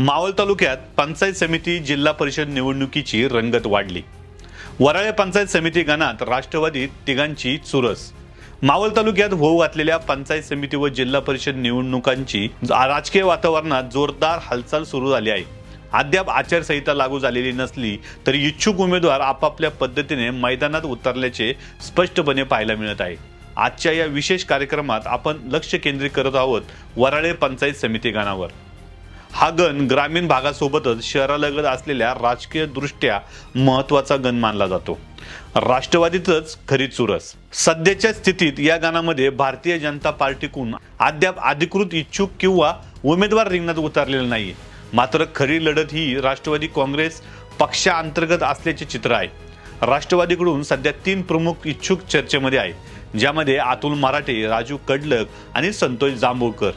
मावळ तालुक्यात पंचायत समिती जिल्हा परिषद निवडणुकीची रंगत वाढली। वराळे पंचायत समिती गणात राष्ट्रवादीत तिघांची चुरस। मावळ तालुक्यात होऊ घातलेल्या पंचायत समिती व जिल्हा परिषद निवडणुकांची राजकीय वातावरणात जोरदार हालचाल सुरू झाली आहे। अद्याप आचारसंहिता लागू झालेली नसली तरी इच्छुक उमेदवार आपापल्या पद्धतीने मैदानात उतरल्याचे स्पष्टपणे पाहायला मिळत आहे। आजच्या या विशेष कार्यक्रमात आपण लक्ष केंद्रित करत आहोत वराळे पंचायत समिती गणावर। हा गण ग्रामीण भागासोबतच शहरालगत असलेल्या राजकीय दृष्ट्या महत्त्वाचा गण मानला जातो। राष्ट्रवादीतच खरी चुरस। सध्याच्या स्थितीत या गणामध्ये भारतीय जनता पार्टीकडून अद्याप अधिकृत इच्छुक किंवा उमेदवार रिंगणात उतरलेले नाही। मात्र खरी लढत ही राष्ट्रवादी काँग्रेस पक्षांतर्गत असल्याचे चित्र आहे। राष्ट्रवादीकडून सध्या 3 प्रमुख इच्छुक चर्चेमध्ये आहेत, ज्यामध्ये अतुल मराठे, राजू कडलक आणि संतोष जांभूळकर।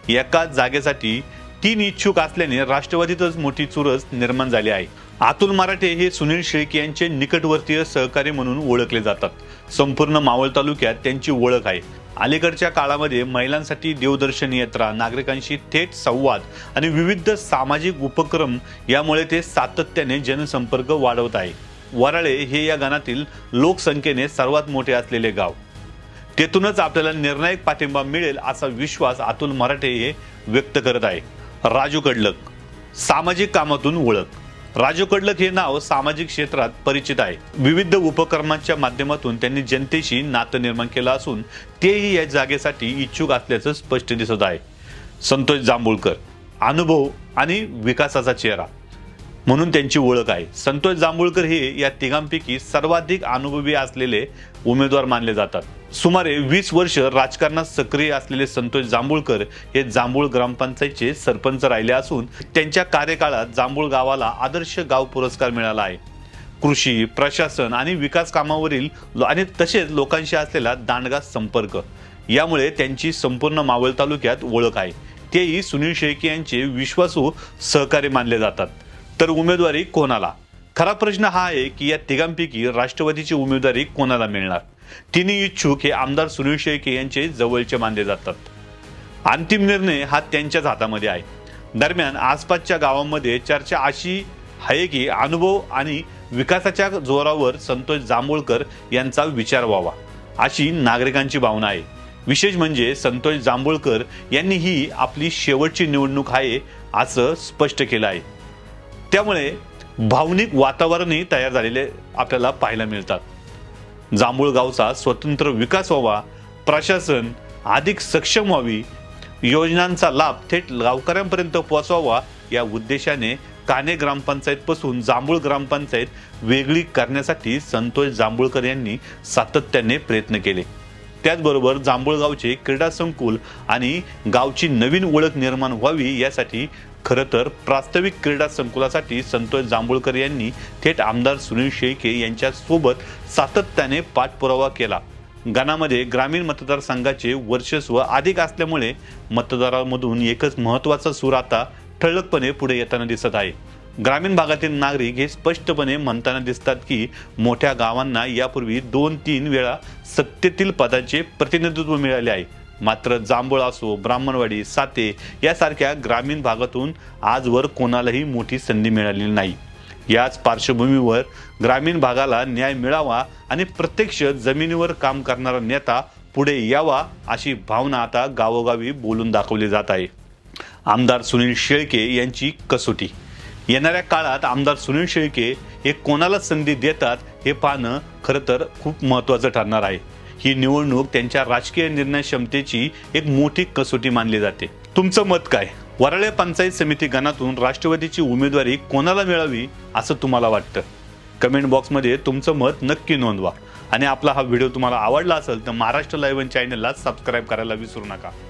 एकाच जागेसाठी 3 इच्छुक असल्याने राष्ट्रवादीतच मोठी चुरस निर्माण झाली आहे। अतुल मराठे हे सुनील शेळके यांचे निकटवर्तीय सहकारी म्हणून ओळखले जातात। संपूर्ण मावळ तालुक्यात त्यांची ओळख आहे। अलीकडच्या काळामध्ये महिलांसाठी देवदर्शन यात्रा, नागरिकांशी थेट संवाद आणि विविध सामाजिक उपक्रम यामुळे ते सातत्याने जनसंपर्क वाढवत आहे। वराळे हे या गणातील लोकसंख्येने सर्वात मोठे असलेले गाव। तेथूनच आपल्याला निर्णायक पाठिंबा मिळेल असा विश्वास अतुल मराठे हे व्यक्त करत आहे। राजू कडलक, सामाजिक कामातून ओळख। राजू कडलक हे नाव सामाजिक क्षेत्रात परिचित आहे। विविध उपक्रमांच्या माध्यमातून त्यांनी जनतेशी नातं निर्माण केलं असून तेही या जागेसाठी इच्छुक असल्याचं स्पष्ट दिसत आहे। संतोष जांभूळकर, अनुभव आणि विकासाचा चेहरा म्हणून त्यांची ओळख आहे। संतोष जांभूळकर हे या तिघांपैकी सर्वाधिक अनुभवी असलेले उमेदवार मानले जातात। सुमारे 20 वर्ष राजकारणात सक्रिय असलेले संतोष जांभूळकर हे जांभूळ ग्रामपंचायतचे सरपंच राहिले असून त्यांच्या कार्यकाळात जांभूळ गावाला आदर्श गाव पुरस्कार मिळाला आहे। कृषी, प्रशासन आणि विकास कामावरील आणि तसेच लोकांशी असलेला दांडगा संपर्क यामुळे त्यांची संपूर्ण मावळ तालुक्यात ओळख आहे। तेही सुनील शेळके यांचे विश्वासू सहकारी मानले जातात। तर उमेदवारी कोणाला? खरा प्रश्न हा आहे की या तिघांपैकी राष्ट्रवादीची उमेदवारी कोणाला मिळणार? 3 इच्छुक हे आमदार सुनील शेळके यांचे जवळचे मानले जातात। अंतिम निर्णय हा त्यांच्याच हातामध्ये आहे। दरम्यान आसपासच्या गावांमध्ये चर्चा अशी आहे की अनुभव आणि विकासाच्या जोरावर संतोष जांभूळकर यांचा विचार व्हावा अशी नागरिकांची भावना आहे। विशेष म्हणजे संतोष जांभूळकर यांनी ही आपली शेवटची निवडणूक आहे असं स्पष्ट केलं आहे। त्यामुळे भावनिक वातावरणही तयार झालेले आपल्याला पाहायला मिळतात। जांभूळ गावचा स्वतंत्र विकास व्हावा, प्रशासन अधिक सक्षम व्हावी, योजनांचा लाभ थेट गावकऱ्यांपर्यंत पोहोचवावा या उद्देशाने काणे ग्रामपंचायत पासून जांभूळ ग्रामपंचायत वेगळी करण्यासाठी संतोष जांभूळकर यांनी सातत्याने प्रयत्न केले। त्याचबरोबर जांभूळ गावचे क्रीडा संकुल आणि गावची नवीन ओळख निर्माण व्हावी यासाठी खरं तर प्रास्ताविक क्रीडा संकुलासाठी संतोष जांभूळकर यांनी थेट आमदार सुनील शेळके यांच्या सोबत सातत्याने पाठपुरावा केला। गणामध्ये ग्रामीण मतदारसंघाचे वर्चस्व अधिक असल्यामुळे मतदारांमधून एकच महत्त्वाचा सूर आता ठळकपणे पुढे येताना दिसत आहे। ग्रामीण भागातील नागरिक हे स्पष्टपणे म्हणताना दिसतात की मोठ्या गावांना यापूर्वी 2-3 वेळा सत्तेतील पदाचे प्रतिनिधित्व मिळाले आहे। मात्र जांभूळ असो, ब्राह्मणवाडी, साते यासारख्या ग्रामीण भागातून आजवर कोणालाही मोठी संधी मिळालेली नाही। याच पार्श्वभूमीवर ग्रामीण भागाला न्याय मिळावा आणि प्रत्यक्ष जमिनीवर काम करणारा नेता पुढे यावा अशी भावना आता गावोगावी बोलून दाखवली जात आहे। आमदार सुनील शेळके यांची कसोटी। येणाऱ्या काळात आमदार सुनील शेळके हे कोणाला संधी देतात हे पाहणं खरं तर खूप महत्त्वाचं ठरणार आहे। ही निवडणूक त्यांच्या राजकीय निर्णय क्षमतेची एक मोठी कसोटी मानली जाते। तुमचं मत काय? वराळे पंचायत समिती गणातून राष्ट्रवादीची उमेदवारी कोणाला मिळावी असं तुम्हाला वाटतं? कमेंट बॉक्समध्ये तुमचं मत नक्की नोंदवा आणि आपला हा व्हिडिओ तुम्हाला आवडला असेल तर महाराष्ट्र लाईव्ह चॅनलला सबस्क्राईब करायला विसरू नका।